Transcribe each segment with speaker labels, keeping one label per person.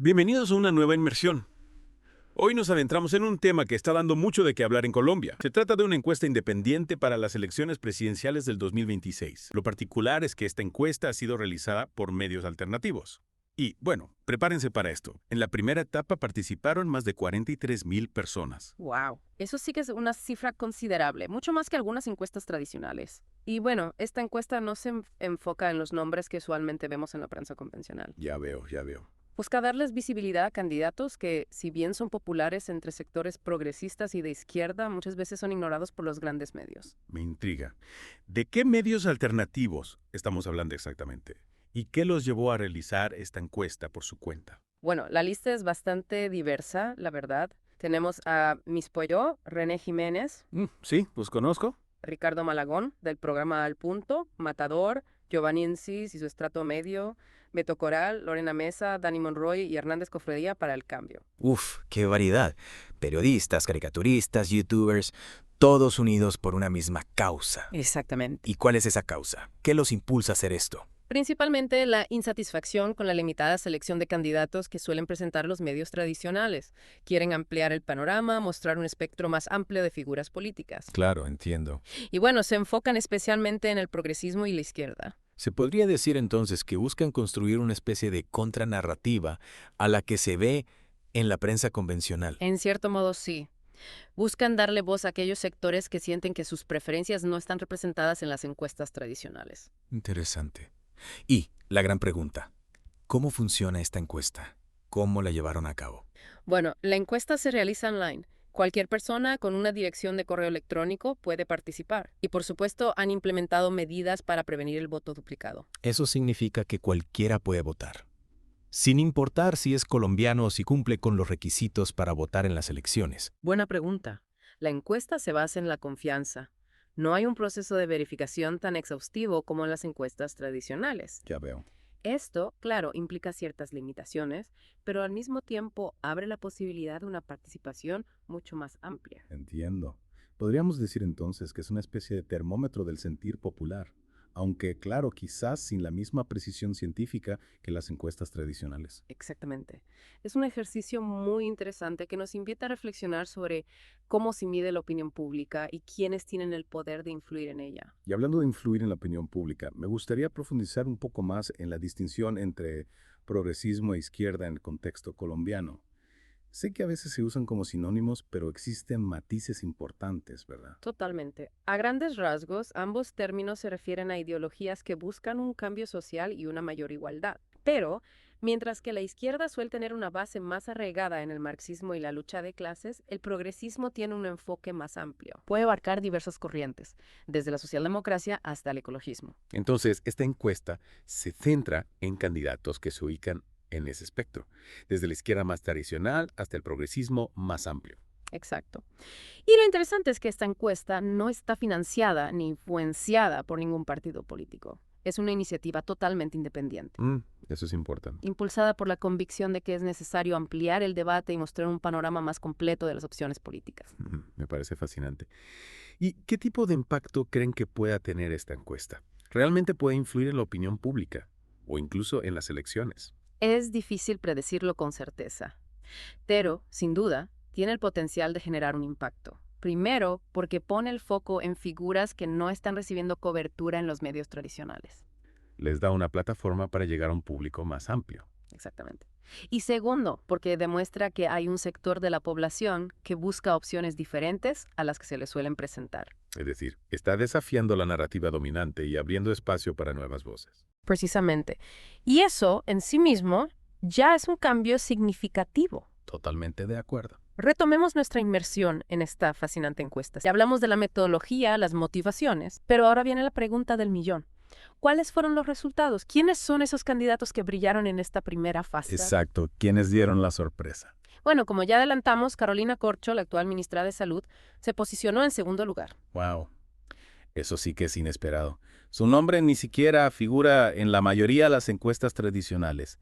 Speaker 1: Bienvenidos a una nueva inmersión. Hoy nos adentramos en un tema que está dando mucho de qué hablar en Colombia. Se trata de una encuesta independiente para las elecciones presidenciales del 2026. Lo particular es que esta encuesta ha sido realizada por medios alternativos. Y, bueno, prepárense para esto. En la primera etapa participaron más de 43,000 personas.
Speaker 2: Wow, eso sí que es una cifra considerable, mucho más que algunas encuestas tradicionales. Y bueno, esta encuesta no se enfoca en los nombres que usualmente vemos en la prensa convencional.
Speaker 1: Ya veo.
Speaker 2: Busca darles visibilidad a candidatos que, si bien son populares entre sectores progresistas y de izquierda, muchas veces son ignorados por los grandes medios.
Speaker 1: Me intriga. ¿De qué medios alternativos estamos hablando exactamente? ¿Y qué los llevó a realizar esta encuesta por su cuenta?
Speaker 2: Bueno, la lista es bastante diversa, la verdad. Tenemos a Miss Pollo, René Jiménez,
Speaker 1: Sí, los conozco.
Speaker 2: Ricardo Malagón, del programa Al Punto, Matador, Giovanni Encis y su estrato medio, Beto Coral, Lorena Mesa, Dani Monroy y Hernández Cofredía para El Cambio.
Speaker 3: Uf, qué variedad. Periodistas, caricaturistas, youtubers, todos unidos por una misma causa.
Speaker 2: Exactamente.
Speaker 3: ¿Y cuál es esa causa? ¿Qué los impulsa a hacer esto?
Speaker 2: Principalmente la insatisfacción con la limitada selección de candidatos que suelen presentar los medios tradicionales. Quieren ampliar el panorama, mostrar un espectro más amplio de figuras políticas.
Speaker 3: Claro, entiendo.
Speaker 2: Y bueno, se enfocan especialmente en el progresismo y la izquierda.
Speaker 3: Se podría decir entonces que buscan construir una especie de contranarrativa a la que se ve en la prensa convencional.
Speaker 2: En cierto modo, sí. Buscan darle voz a aquellos sectores que sienten que sus preferencias no están representadas en las encuestas tradicionales.
Speaker 3: Interesante. Y la gran pregunta, ¿cómo funciona esta encuesta? ¿Cómo la llevaron a cabo?
Speaker 2: Bueno, la encuesta se realiza online. Cualquier persona con una dirección de correo electrónico puede participar. Y por supuesto, han implementado medidas para prevenir el voto duplicado.
Speaker 3: Eso significa que cualquiera puede votar, sin importar si es colombiano o si cumple con los requisitos para votar en las elecciones.
Speaker 2: Buena pregunta. La encuesta se basa en la confianza. No hay un proceso de verificación tan exhaustivo como en las encuestas tradicionales.
Speaker 1: Ya veo.
Speaker 2: Esto, claro, implica ciertas limitaciones, pero al mismo tiempo abre la posibilidad de una participación mucho más amplia.
Speaker 4: Entiendo. Podríamos decir entonces que es una especie de termómetro del sentir popular, aunque claro, quizás sin la misma precisión científica que las encuestas tradicionales.
Speaker 2: Exactamente. Es un ejercicio muy interesante que nos invita a reflexionar sobre cómo se mide la opinión pública y quiénes tienen el poder de influir en ella.
Speaker 4: Y hablando de influir en la opinión pública, me gustaría profundizar un poco más en la distinción entre progresismo e izquierda en el contexto colombiano. Sé que a veces se usan como sinónimos, pero existen matices importantes, ¿verdad?
Speaker 2: Totalmente. A grandes rasgos, ambos términos se refieren a ideologías que buscan un cambio social y una mayor igualdad. Pero, mientras que la izquierda suele tener una base más arraigada en el marxismo y la lucha de clases, el progresismo tiene un enfoque más amplio. Puede abarcar diversas corrientes, desde la socialdemocracia hasta el ecologismo.
Speaker 1: Entonces, esta encuesta se centra en candidatos que se ubican en ese espectro, desde la izquierda más tradicional hasta el progresismo más amplio.
Speaker 2: Exacto. Y lo interesante es que esta encuesta no está financiada ni influenciada por ningún partido político. Es una iniciativa totalmente independiente,
Speaker 1: Eso es importante.
Speaker 2: impulsada por la convicción de que es necesario ampliar el debate y mostrar un panorama más completo de las opciones políticas.
Speaker 1: Me parece fascinante. ¿Y qué tipo de impacto creen que pueda tener esta encuesta? ¿Realmente puede influir en la opinión pública o incluso en las elecciones?
Speaker 2: Es difícil predecirlo con certeza, pero, sin duda, tiene el potencial de generar un impacto. Primero, porque pone el foco en figuras que no están recibiendo cobertura en los medios tradicionales.
Speaker 1: Les da una plataforma para llegar a un público más amplio.
Speaker 2: Exactamente. Y segundo, porque demuestra que hay un sector de la población que busca opciones diferentes a las que se le suelen presentar.
Speaker 1: Es decir, está desafiando la narrativa dominante y abriendo espacio para nuevas voces.
Speaker 2: Precisamente. Y eso, en sí mismo, ya es un cambio significativo.
Speaker 1: Totalmente de acuerdo.
Speaker 2: Retomemos nuestra inmersión en esta fascinante encuesta. Ya hablamos de la metodología, las motivaciones, pero ahora viene la pregunta del millón. ¿Cuáles fueron los resultados? ¿Quiénes son esos candidatos que brillaron en esta primera fase?
Speaker 4: Exacto. ¿Quiénes dieron la sorpresa?
Speaker 2: Bueno, como ya adelantamos, Carolina Corcho, la actual ministra de Salud, se posicionó en segundo lugar.
Speaker 1: Wow. Eso sí que es inesperado. Su nombre ni siquiera figura en la mayoría de las encuestas tradicionales.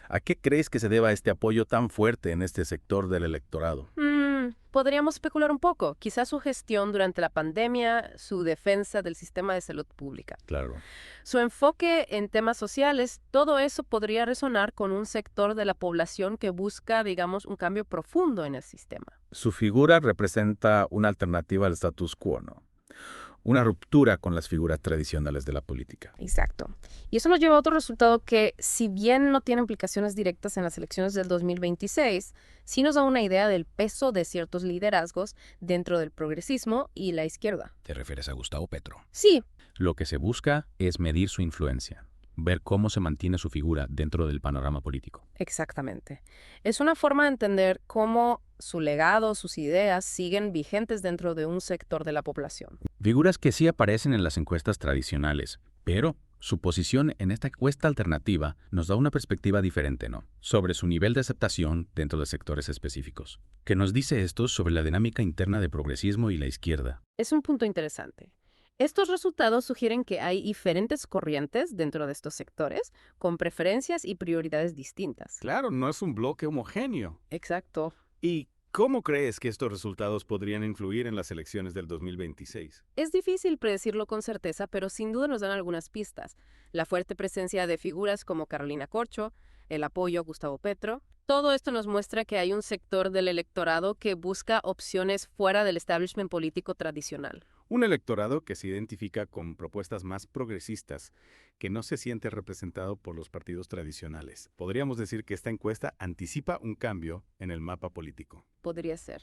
Speaker 1: ¿A qué crees que se deba este apoyo tan fuerte en este sector del electorado?
Speaker 2: podríamos especular un poco. Quizás su gestión durante la pandemia, su defensa del sistema de salud pública.
Speaker 4: Claro.
Speaker 2: Su enfoque en temas sociales, todo eso podría resonar con un sector de la población que busca, digamos, un cambio profundo en el sistema.
Speaker 4: Su figura representa una alternativa al status quo, ¿no? Una ruptura con las figuras tradicionales de la política.
Speaker 2: Exacto. Y eso nos lleva a otro resultado que, si bien no tiene implicaciones directas en las elecciones del 2026, sí nos da una idea del peso de ciertos liderazgos dentro del progresismo y la izquierda.
Speaker 5: ¿Te refieres a Gustavo Petro?
Speaker 2: Sí,
Speaker 5: Lo que se busca es medir su influencia, ver cómo se mantiene su figura dentro del panorama político.
Speaker 2: exactamente. Es una forma de entender cómo su legado, sus ideas siguen vigentes dentro de un sector de la población.
Speaker 5: Figuras que sí aparecen en las encuestas tradicionales, pero su posición en esta encuesta alternativa nos da una perspectiva diferente, ¿no? Sobre su nivel de aceptación dentro de sectores específicos. ¿Qué nos dice esto sobre la dinámica interna de progresismo y la izquierda?
Speaker 2: Es un punto interesante. Estos resultados sugieren que hay diferentes corrientes dentro de estos sectores, con preferencias y prioridades distintas.
Speaker 1: Claro, no es un bloque homogéneo.
Speaker 2: Exacto.
Speaker 1: ¿Y cómo crees que estos resultados podrían influir en las elecciones del 2026?
Speaker 2: Es difícil predecirlo con certeza, pero sin duda nos dan algunas pistas. La fuerte presencia de figuras como Carolina Corcho, el apoyo a Gustavo Petro. Todo esto nos muestra que hay un sector del electorado que busca opciones fuera del establishment político tradicional.
Speaker 1: Un electorado que se identifica con propuestas más progresistas, que no se siente representado por los partidos tradicionales. Podríamos decir que esta encuesta anticipa un cambio en el mapa político.
Speaker 2: Podría ser.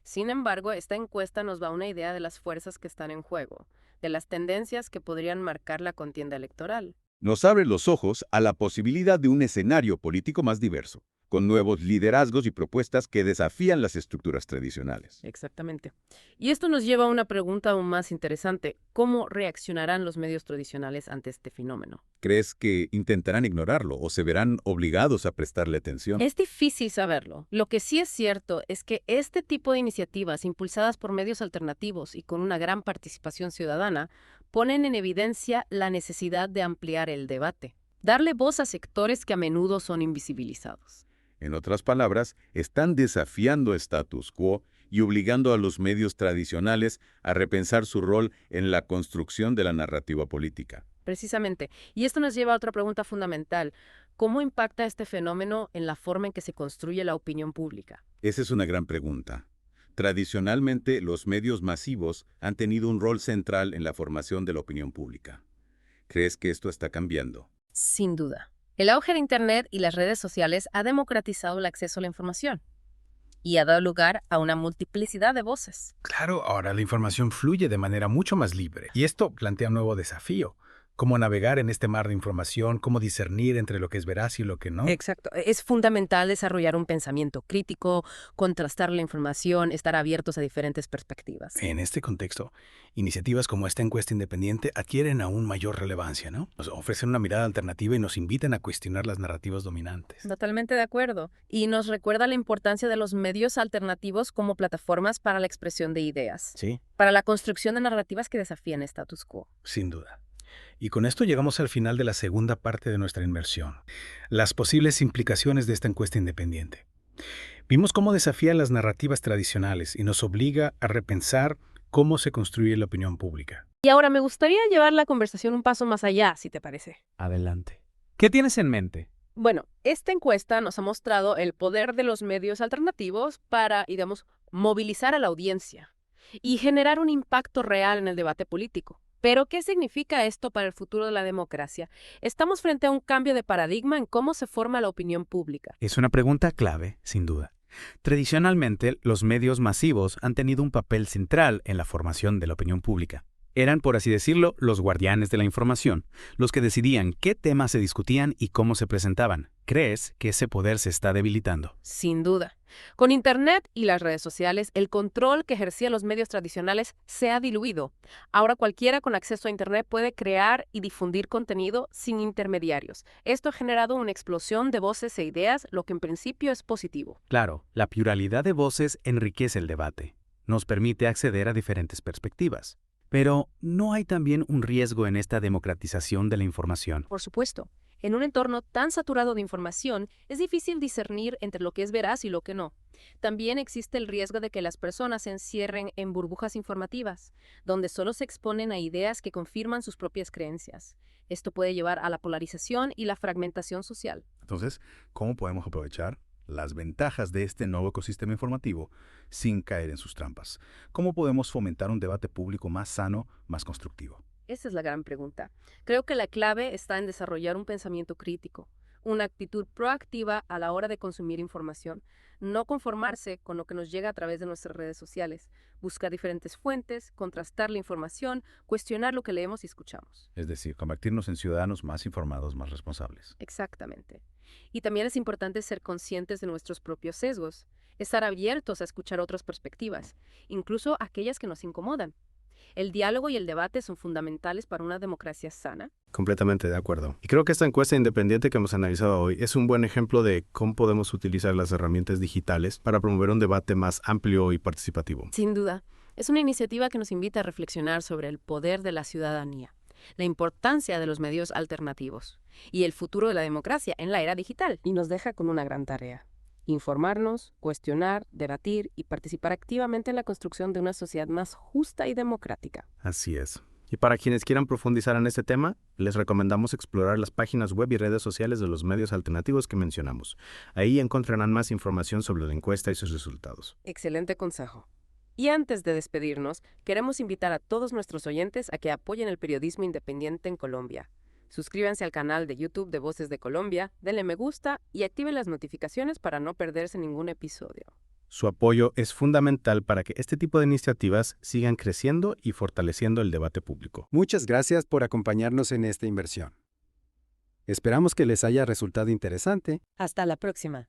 Speaker 2: Sin embargo, esta encuesta nos da una idea de las fuerzas que están en juego, de las tendencias que podrían marcar la contienda electoral.
Speaker 6: Nos abre los ojos a la posibilidad de un escenario político más diverso, con nuevos liderazgos y propuestas que desafían las estructuras tradicionales.
Speaker 2: Exactamente. Y esto nos lleva a una pregunta aún más interesante. ¿Cómo reaccionarán los medios tradicionales ante este fenómeno?
Speaker 6: ¿Crees que intentarán ignorarlo o se verán obligados a prestarle atención?
Speaker 2: Es difícil saberlo. Lo que sí es cierto es que este tipo de iniciativas impulsadas por medios alternativos y con una gran participación ciudadana ponen en evidencia la necesidad de ampliar el debate, darle voz a sectores que a menudo son invisibilizados.
Speaker 6: En otras palabras, están desafiando status quo y obligando a los medios tradicionales a repensar su rol en la construcción de la narrativa política.
Speaker 2: Precisamente. Y esto nos lleva a otra pregunta fundamental. ¿Cómo impacta este fenómeno en la forma en que se construye la opinión pública?
Speaker 6: Esa es una gran pregunta. Tradicionalmente, los medios masivos han tenido un rol central en la formación de la opinión pública. ¿Crees que esto está cambiando?
Speaker 2: Sin duda. El auge de Internet y las redes sociales ha democratizado el acceso a la información y ha dado lugar a una multiplicidad de voces.
Speaker 7: Claro, ahora la información fluye de manera mucho más libre. Y esto plantea un nuevo desafío. Cómo navegar en este mar de información, cómo discernir entre lo que es veraz y lo que no.
Speaker 2: Exacto. Es fundamental desarrollar un pensamiento crítico, contrastar la información, estar abiertos a diferentes perspectivas.
Speaker 7: En este contexto, iniciativas como esta encuesta independiente adquieren aún mayor relevancia, ¿no? Nos ofrecen una mirada alternativa y nos invitan a cuestionar las narrativas dominantes.
Speaker 2: Totalmente de acuerdo. Y nos recuerda la importancia de los medios alternativos como plataformas para la expresión de ideas,
Speaker 7: Sí,
Speaker 2: para la construcción de narrativas que desafían el status quo.
Speaker 7: sin duda. Y con esto llegamos al final de la segunda parte de nuestra inmersión, las posibles implicaciones de esta encuesta independiente. Vimos cómo desafía las narrativas tradicionales y nos obliga a repensar cómo se construye la opinión pública.
Speaker 2: Y ahora me gustaría llevar la conversación un paso más allá, si te parece.
Speaker 3: Adelante. ¿Qué tienes en mente?
Speaker 2: Bueno, esta encuesta nos ha mostrado el poder de los medios alternativos para, digamos, movilizar a la audiencia y generar un impacto real en el debate político. Pero, ¿qué significa esto para el futuro de la democracia? Estamos frente a un cambio de paradigma en cómo se forma la opinión pública.
Speaker 3: Es una pregunta clave, sin duda. Tradicionalmente, los medios masivos han tenido un papel central en la formación de la opinión pública. Eran, por así decirlo, los guardianes de la información, los que decidían qué temas se discutían y cómo se presentaban. ¿Crees que ese poder se está debilitando?
Speaker 2: Sin duda. Con Internet y las redes sociales, el control que ejercían los medios tradicionales se ha diluido. Ahora cualquiera con acceso a Internet puede crear y difundir contenido sin intermediarios. Esto ha generado una explosión de voces e ideas, lo que en principio es positivo.
Speaker 3: Claro, la pluralidad de voces enriquece el debate. Nos permite acceder a diferentes perspectivas. Pero, ¿no hay también un riesgo en esta democratización de la información?
Speaker 2: Por supuesto. En un entorno tan saturado de información, es difícil discernir entre lo que es veraz y lo que no. También existe el riesgo de que las personas se encierren en burbujas informativas, donde solo se exponen a ideas que confirman sus propias creencias. Esto puede llevar a la polarización y la fragmentación social.
Speaker 8: Entonces, ¿cómo podemos aprovechar las ventajas de este nuevo ecosistema informativo sin caer en sus trampas? ¿Cómo podemos fomentar un debate público más sano, más constructivo?
Speaker 2: Esa es la gran pregunta. Creo que la clave está en desarrollar un pensamiento crítico, una actitud proactiva a la hora de consumir información, no conformarse con lo que nos llega a través de nuestras redes sociales, buscar diferentes fuentes, contrastar la información, cuestionar lo que leemos y escuchamos.
Speaker 8: Es decir, convertirnos en ciudadanos más informados, más responsables.
Speaker 2: Exactamente. Y también es importante ser conscientes de nuestros propios sesgos, estar abiertos a escuchar otras perspectivas, incluso aquellas que nos incomodan. El diálogo y el debate son fundamentales para una democracia sana.
Speaker 9: Completamente de acuerdo. Y creo que esta encuesta independiente que hemos analizado hoy es un buen ejemplo de cómo podemos utilizar las herramientas digitales para promover un debate más amplio y participativo.
Speaker 2: Sin duda, es una iniciativa que nos invita a reflexionar sobre el poder de la ciudadanía, la importancia de los medios alternativos y el futuro de la democracia en la era digital. Y nos deja con una gran tarea: informarnos, cuestionar, debatir y participar activamente en la construcción de una sociedad más justa y democrática.
Speaker 9: Así es. Y para quienes quieran profundizar en este tema, les recomendamos explorar las páginas web y redes sociales de los medios alternativos que mencionamos. Ahí encontrarán más información sobre la encuesta y sus resultados.
Speaker 2: Excelente consejo. Y antes de despedirnos, queremos invitar a todos nuestros oyentes a que apoyen el periodismo independiente en Colombia. Suscríbanse al canal de YouTube de Voces de Colombia, denle me gusta y activen las notificaciones para no perderse ningún episodio.
Speaker 9: Su apoyo es fundamental para que este tipo de iniciativas sigan creciendo y fortaleciendo el debate público.
Speaker 10: Muchas gracias por acompañarnos en esta inversión. Esperamos que les haya resultado interesante.
Speaker 2: Hasta la próxima.